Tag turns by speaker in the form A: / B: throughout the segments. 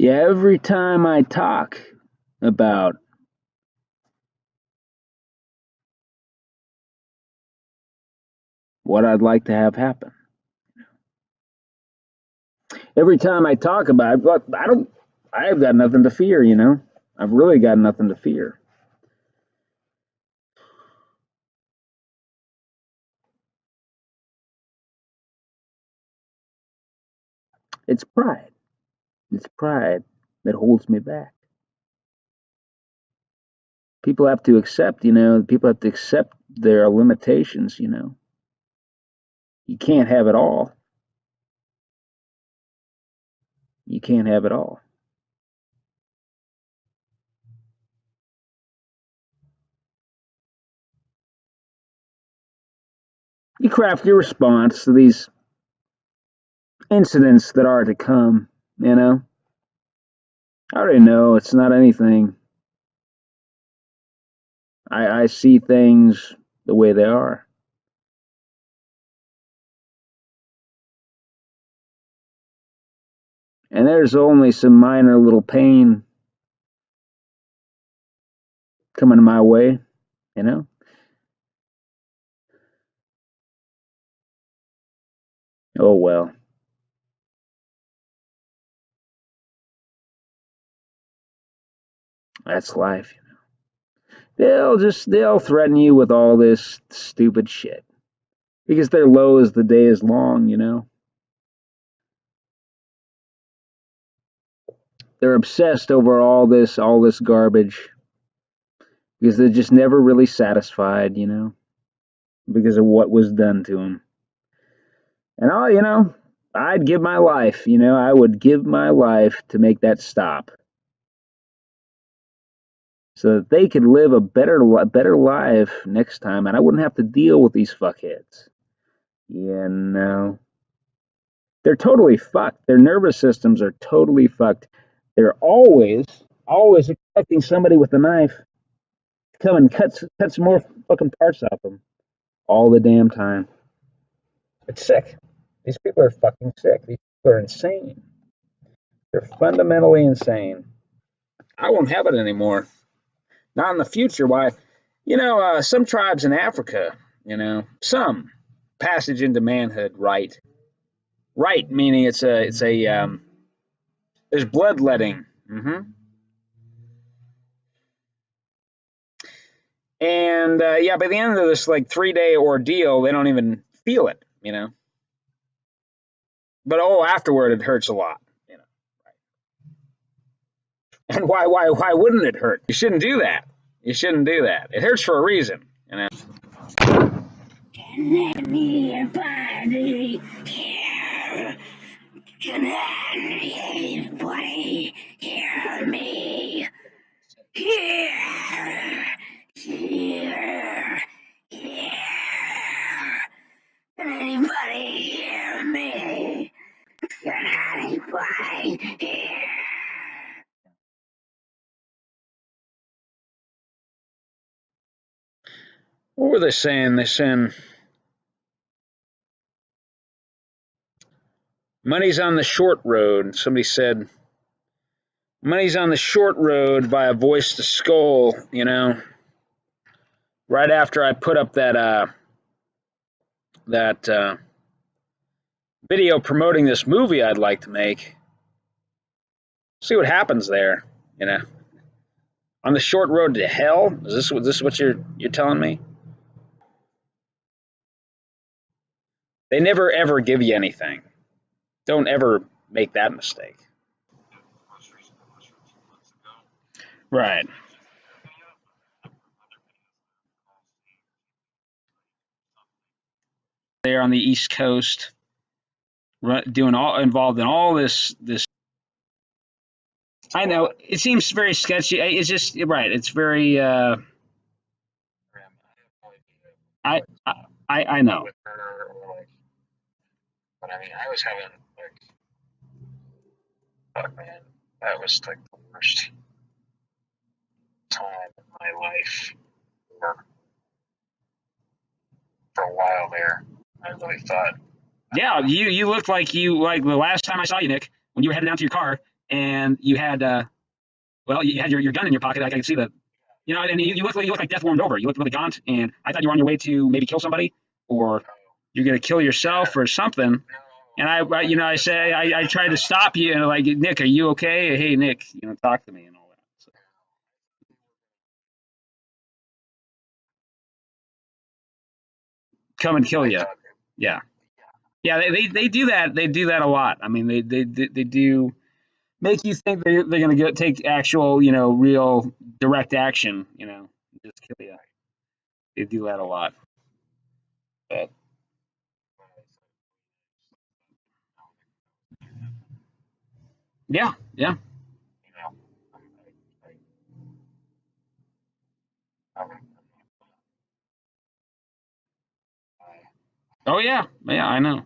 A: Yeah, every time I talk about what I'd like to have happen, every time I talk about it, look, I've got nothing to fear, you know? I've really got nothing to fear. It's pride. It's pride that holds me back. People have to accept, people have to accept their limitations, you know? You can't have it all. You can't have it all. You craft your response to these incidents that are to come, you know? I already know it's not anything. I see things the way they are. And there's only some minor little pain coming my way, you know? Oh well, that's life. They'll threaten you with all this stupid shit. Because they're low as the day is long, you know? They're obsessed over all this garbage because they're just never really satisfied, you know, because of what was done to them. And I'd give my life, I would give my life to make that stop so that they could live a better life next time and I wouldn't have to deal with these fuckheads. Yeah, no. They're totally fucked. Their nervous systems are totally fucked. They're always expecting somebody with a knife to come and cut some more fucking parts off them all the damn time. It's sick. These people are fucking sick. These people are insane. They're fundamentally insane. I won't have it anymore. Not in the future. Why? Some tribes in Africa, some passage into manhood, right? Right, meaning there's bloodletting. And yeah, by the end of this like 3 day ordeal, they don't even feel it, But afterward, it hurts a lot, And why wouldn't it hurt? You shouldn't do that. You shouldn't do that. It hurts for a reason, Can anybody hear? Can anybody hear me? Here, here, here. Can anybody hear me? Can anybody hear? What were they saying? They saying money's on the short road. Somebody said money's on the short road by a voice to skull, Right after I put up that video promoting this movie I'd like to make. See what happens there, On the short road to hell? Is this what you're telling me? They never ever give you anything. Don't ever make that mistake. Right. They're on the East Coast, doing all involved in all this. I know it seems very sketchy. It's just right. It's very. I I know. But I mean, I was having like, fuck, man, that was like the worst time in my life for a while there. I really thought. Yeah, you looked like the last time I saw you, Nick, when you were heading down to your car.
B: and you had well, you had your gun in your pocket. I can see the, you know, and you look like death warmed over. You look really gaunt, and I thought you were on your way to maybe kill somebody, or you're gonna kill yourself or something. And you know, I tried to stop you, and like, Nick, are you okay? Hey, Nick, you know, talk to me and all that. So, come and kill you. Yeah, yeah, they do that. They do that a lot. I mean, they do make you think they're gonna take actual, you know, real direct action. You know, just kill you. They do that a lot. But yeah, yeah. Oh yeah, yeah. I know.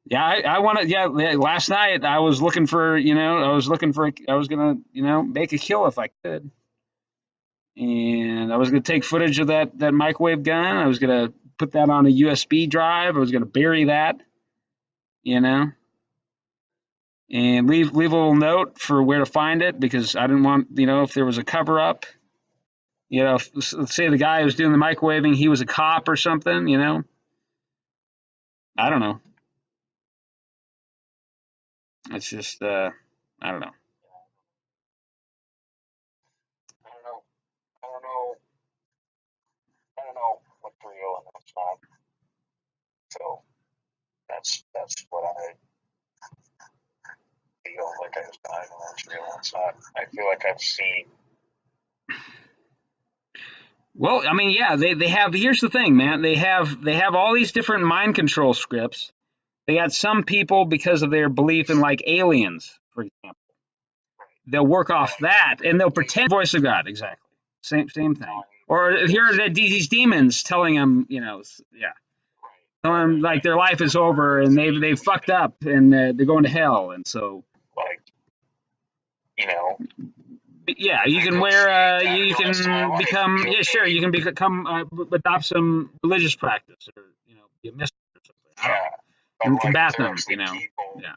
B: Yeah, I want to. Yeah, last night I was looking for, you know, I was gonna, you know, make a kill if I could, and I was gonna take footage of that microwave gun. I was gonna put that on a USB drive. I was gonna bury that, you know, and leave a little note for where to find it because I didn't want, you know, if there was a cover up, you know, if, let's say the guy who was doing the microwaving, he was a cop or something, you know, I don't know. It's just, I don't know. Well, I mean, yeah, they have. Here's the thing, man. They have all these different mind control scripts. They got some people because of their belief in like aliens, for example. They'll work off that and they'll pretend voice of God. Exactly. Same thing. Or here are these demons telling them, you know, yeah, telling them like their life is over and they've fucked up and they're going to hell. And so, yeah, you can wear, you can become, yeah, sure, you can become, adopt some religious practice or, you know, be a mystic or something. I don't know. And combat them, you know. Yeah.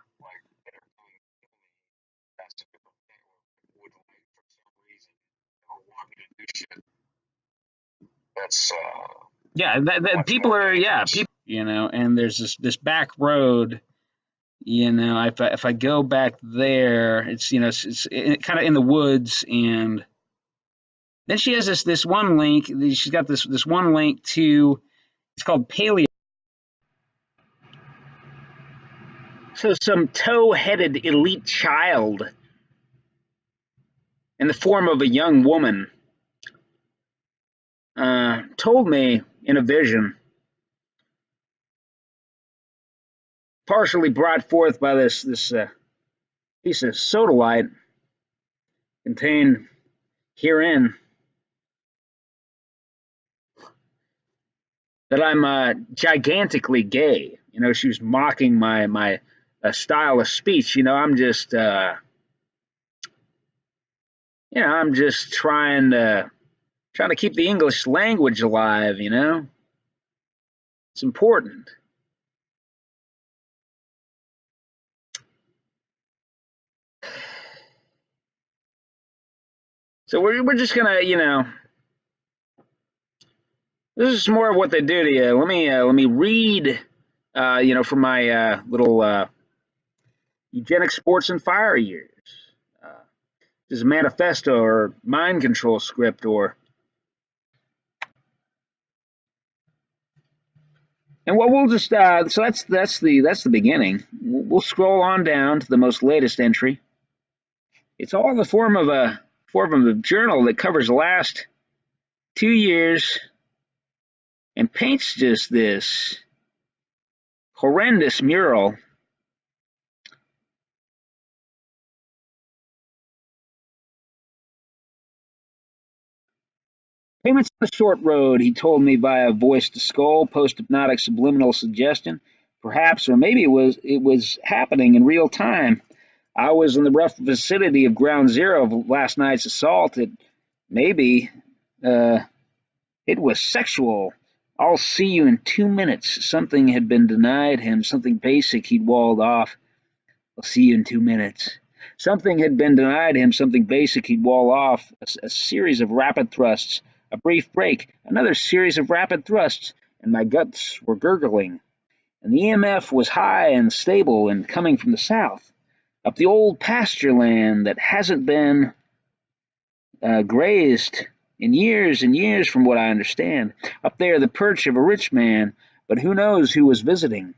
B: Yeah, people are, yeah, people, you know, and there's this back road, you know, if I go back there, it's, you know, it's kind of in the woods, and then she has this one link. She's got this one link to, it's called Paleo. So some tow-headed elite child in the form of a young woman told me in a vision, partially brought forth by this piece of sodalite contained herein, that I'm gigantically gay. You know, she was mocking my style of speech. You know, I'm just you know, I'm just trying to keep the English language alive. You know, it's important. So we're just gonna, you know, this is more of what they do to you. Let me read, you know, from my little eugenic sports and fire years. Uh, this is a manifesto or mind control script, or and what we'll just so that's the beginning. We'll scroll on down to the most latest entry. It's all in the form of a journal that covers the last 2 years and paints just this horrendous mural. Payments on the short road, he told me via voice to skull, post hypnotic subliminal suggestion. Perhaps, or maybe it was happening in real time. I was in the rough vicinity of ground zero of last night's assault. Maybe uh, it was sexual. I'll see you in 2 minutes. Something had been denied him, something basic he'd walled off. I'll see you in 2 minutes.
A: Something had been denied him, something basic he'd wall off, a series of rapid thrusts, a brief break, another series of rapid thrusts, and my guts were gurgling. And the EMF was high and stable and coming from the south, up the old pasture land that hasn't been grazed in years and years, from what I understand. Up there, the perch of a rich man, but who knows who was visiting.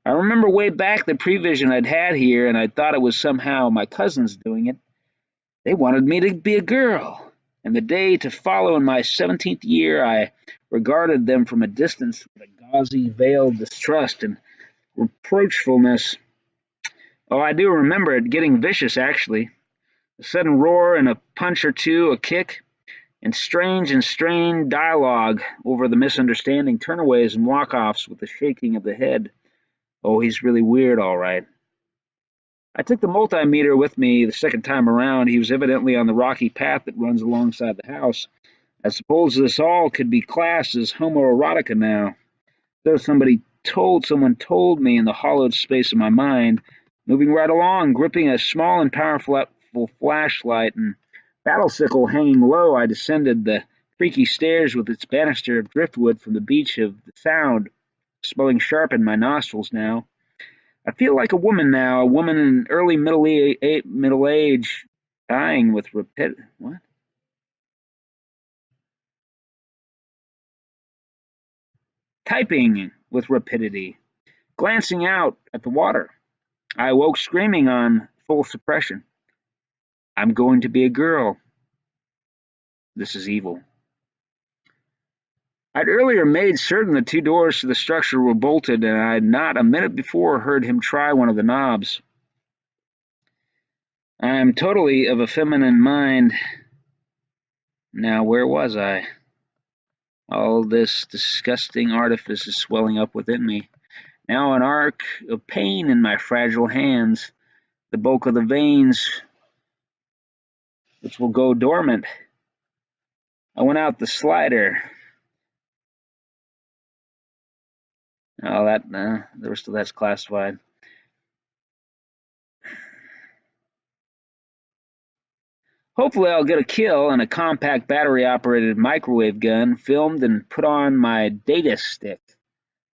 A: I remember way back the prevision I'd had here, and I thought it was somehow my cousins doing it. They wanted me to be a girl, and the day to follow in my 17th year, I regarded them from a distance with a gauzy, veiled distrust and reproachfulness. Oh, I do remember it getting vicious, actually. A sudden roar and a punch or two, a kick, and strained dialogue over the misunderstanding turnaways and walk-offs with the shaking of the head. Oh, he's really weird, all right. I took the multimeter with me the second time around. He was evidently on the rocky path that runs alongside the house. I suppose this all could be classed as homoerotica now. Though someone told me in the hollowed space of my mind, moving right along, gripping a small and powerful flashlight and battle sickle hanging low, I descended the creaky stairs with its banister of driftwood from the beach of the Sound, smelling sharp in my nostrils now. I feel like a woman now, a woman in early middle age, dying with what? Typing with rapidity, glancing out at the water. I awoke screaming on full suppression. I'm going to be a girl. This is evil. I'd earlier made certain the two doors to the structure were bolted, and I had not a minute before heard him try one of the knobs. I am totally of a feminine mind. Now, where was I? All this disgusting artifice is swelling up within me. Now an arc of pain in my fragile hands, the bulk of the veins which will go dormant. I went out the slider. Oh, the rest of that's classified. Hopefully I'll get a kill and a compact battery-operated microwave gun filmed and put on my data stick.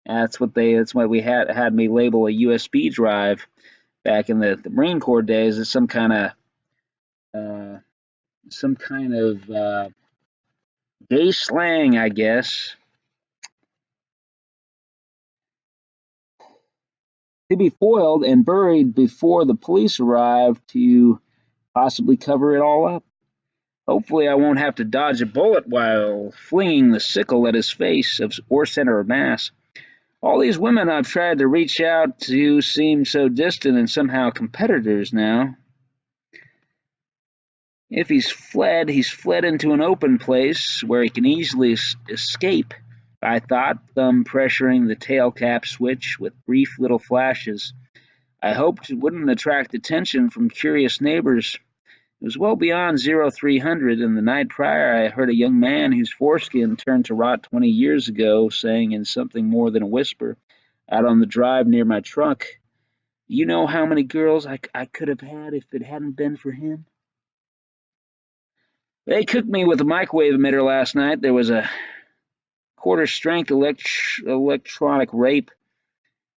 A: That's what we had me label a USB drive back in the Marine Corps days. It's some kind of gay slang, I guess. To be foiled and buried before the police arrive to possibly cover it all up. Hopefully I won't have to dodge a bullet while flinging the sickle at his face or center of mass. All these women I've tried to reach out to seem so distant and somehow competitors now. If he's fled into an open place where he can easily escape, I thought, thumb pressuring the tail cap switch with brief little flashes. I hoped it wouldn't attract attention from curious neighbors. It was well beyond 0300, and the night prior I heard a young man whose foreskin turned to rot 20 years ago saying in something more than a whisper, out on the drive near my truck, "You know how many girls I could have had if it hadn't been for him?" They cooked me with a microwave emitter last night. There was a quarter-strength electronic rape,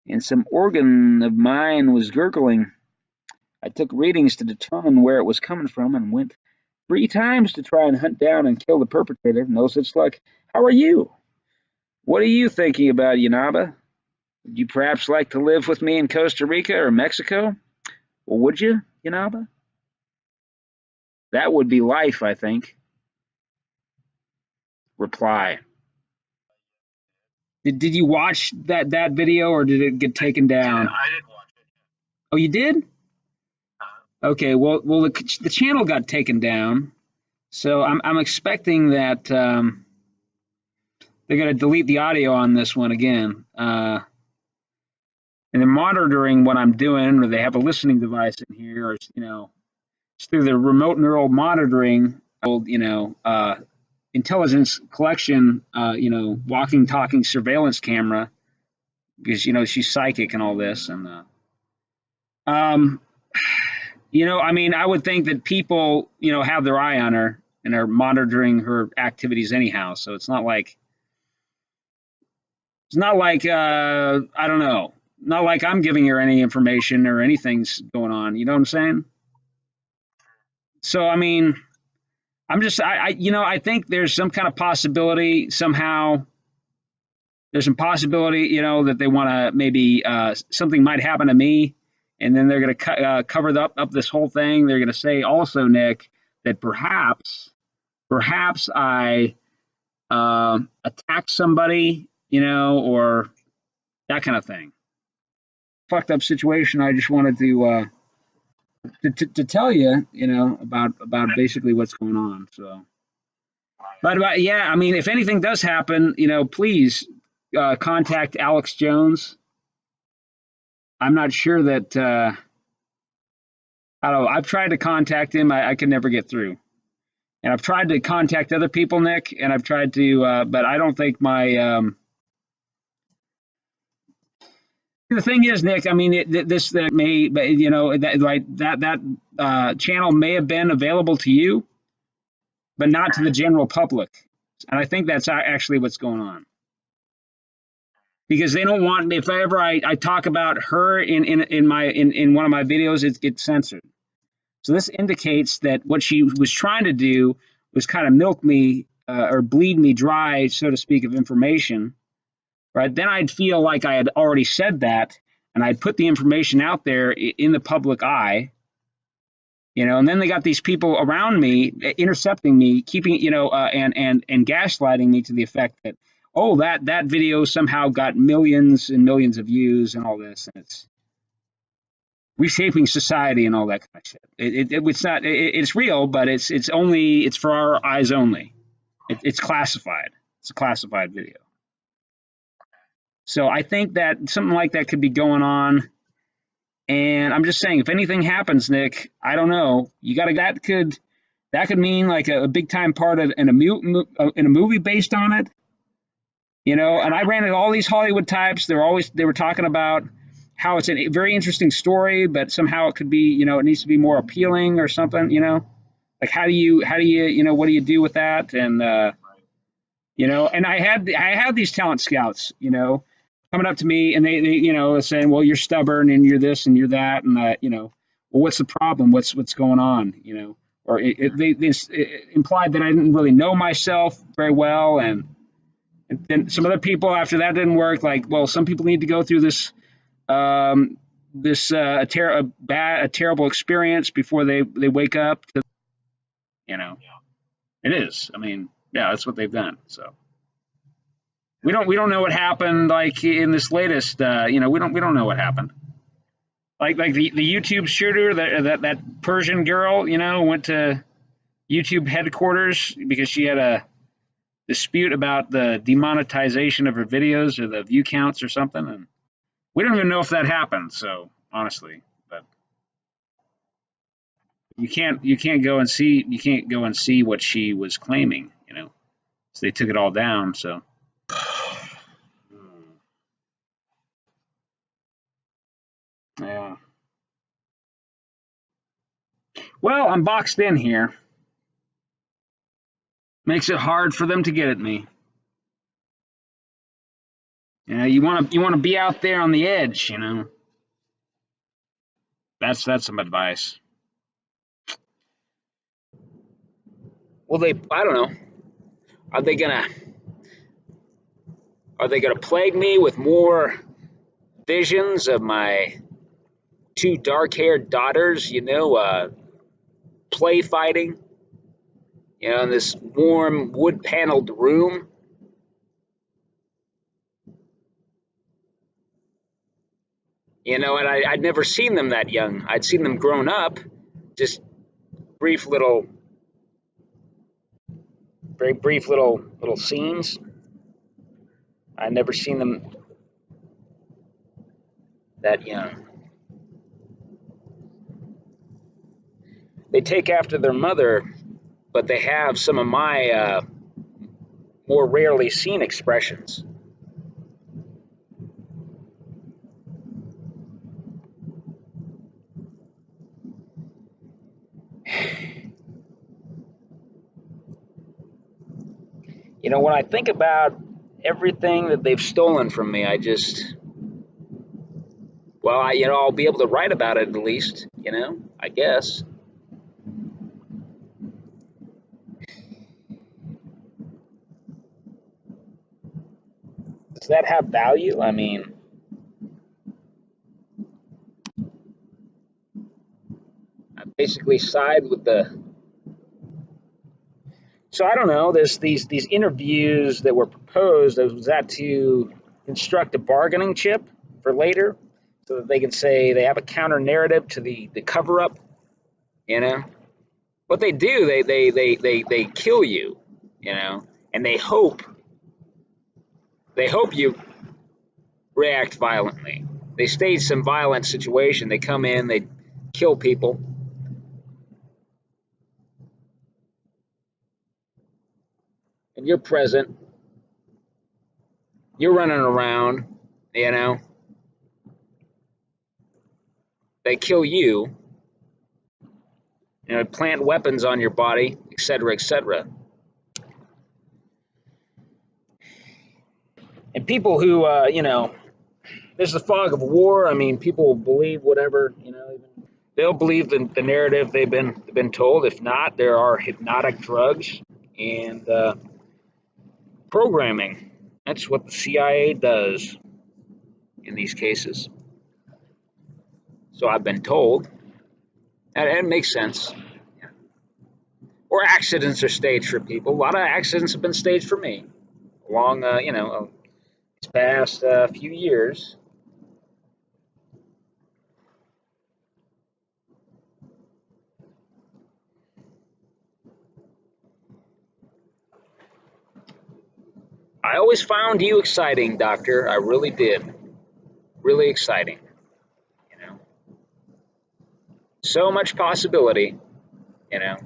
A: and some organ of mine was gurgling. I took readings to determine where it was coming from and went 3 times to try and hunt down and kill the perpetrator. No such luck. How are you? What are you thinking about, Yanaba? Would you perhaps like to live with me in Costa Rica or Mexico? Well, would you, Yanaba? That would be life, I think. Reply. Did you watch that video, or did it get taken down?
C: I didn't watch it.
B: Oh, you did? Okay. Well, the channel got taken down, so I'm expecting that they're going to delete the audio on this one again. And they're monitoring what I'm doing, or they have a listening device in here, or it's through the remote neural monitoring, intelligence collection, walking, talking surveillance camera, because she's psychic and all this, and I mean, I would think that people, have their eye on her and are monitoring her activities anyhow. So it's not like I don't know, not like I'm giving her any information or anything's going on. You know what I'm saying? So I mean, I think there's some kind of possibility somehow. There's some possibility, that they want to maybe something might happen to me, and then they're going to cover up this whole thing. They're going to say also, Nick, that perhaps I attacked somebody, or that kind of thing. Fucked up situation. I just wanted to tell you, about basically what's going on. So, but yeah, I mean, if anything does happen, please contact Alex Jones. I'm not sure that I don't know. I've tried to contact him. I could never get through. And I've tried to contact other people, Nick, and I've tried to, but I don't think the thing is, Nick, I mean, this that may, but that like that channel may have been available to you, but not to the general public. And I think that's actually what's going on. Because they don't want, if ever I talk about her in one of my videos, it gets censored. So this indicates that what she was trying to do was kind of milk me or bleed me dry, so to speak, of information. Right? Then I'd feel like I had already said that, and I'd put the information out there in the public eye. And then they got these people around me intercepting me, keeping, and gaslighting me to the effect that, oh, that video somehow got millions and millions of views and all this, and it's reshaping society and all that kind of shit. It's not. It's real, but it's for our eyes only. It's classified. It's a classified video. So I think that something like that could be going on. And I'm just saying, if anything happens, Nick, I don't know. That could mean like a big time part in a movie based on it. And I ran into all these Hollywood types. They were talking about how it's a very interesting story, but somehow it could be, it needs to be more appealing or something. Like how do you what do you do with that? And and I had these talent scouts, coming up to me, and they saying, well, you're stubborn and you're this and you're that, and well, what's the problem? What's going on? Or they implied that I didn't really know myself very well, and then some other people after that didn't work. Like, well, some people need to go through this a terrible experience before they wake up to, it is. I mean, yeah, that's what they've done. So. We don't know what happened like in this latest we don't know what happened. Like the YouTube shooter, that Persian girl, went to YouTube headquarters because she had a dispute about the demonetization of her videos or the view counts or something, and we don't even know if that happened. So honestly, but you can't go and see what she was claiming, So they took it all down. So. Yeah. Well, I'm boxed in here. Makes it hard for them to get at me. You want to be out there on the edge, That's some advice. Well, I don't know. Are they gonna plague me with more visions of my two dark-haired daughters, play fighting, in this warm wood-paneled room? And I'd never seen them that young. I'd seen them grown up, just very brief little scenes. I'd never seen them that young. They take after their mother, but they have some of my more rarely seen expressions.
A: You know, when I think about everything that they've stolen from me, I just, well, I'll be able to write about it at least, I guess. Does that have value? I mean, I basically side with the. So I don't know. There's these interviews that were proposed. Was that to construct a bargaining chip for later, so that they can say they have a counter narrative to the cover up? You know what they do? They kill you. And they hope you react violently. They stage some violent situation. They come in. They kill people, and you're present. You're running around. You know they kill you. Plant weapons on your body, etc., etc. And people who, there's the fog of war. I mean, people believe whatever, they'll believe the narrative they've been told. If not, there are hypnotic drugs and programming. That's what the CIA does in these cases. So I've been told, and it makes sense. Or accidents are staged for people. A lot of accidents have been staged for me along, these past few years. I always found you exciting, Doctor. I really did. Really exciting. You know, so much possibility. You know,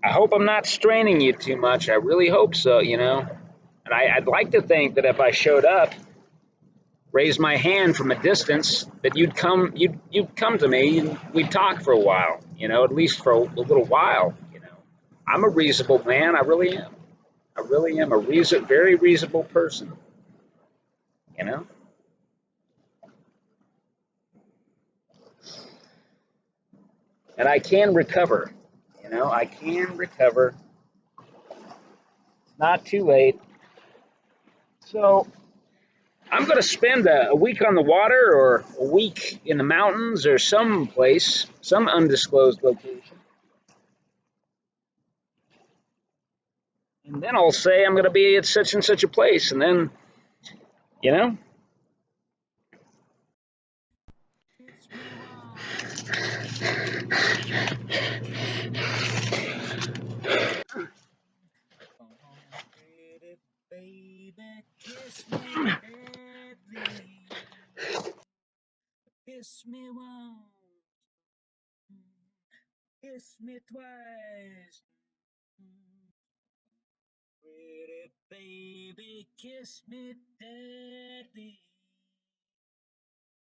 A: I hope I'm not straining you too much. I really hope so. And I'd like to think that if I showed up, raised my hand from a distance, that you'd come to me and we'd talk for a while. At least for a little while. I'm a reasonable man. I really am. I really am a very reasonable person. You know. And I can recover. I can recover. Not too late. So I'm going to spend a week on the water or a week in the mountains or some place, some undisclosed location. And then I'll say I'm going to be at such and such a place. And then, you know,
B: Baby, kiss me deadly. Kiss me once. Kiss me twice. Pretty baby, kiss me deadly.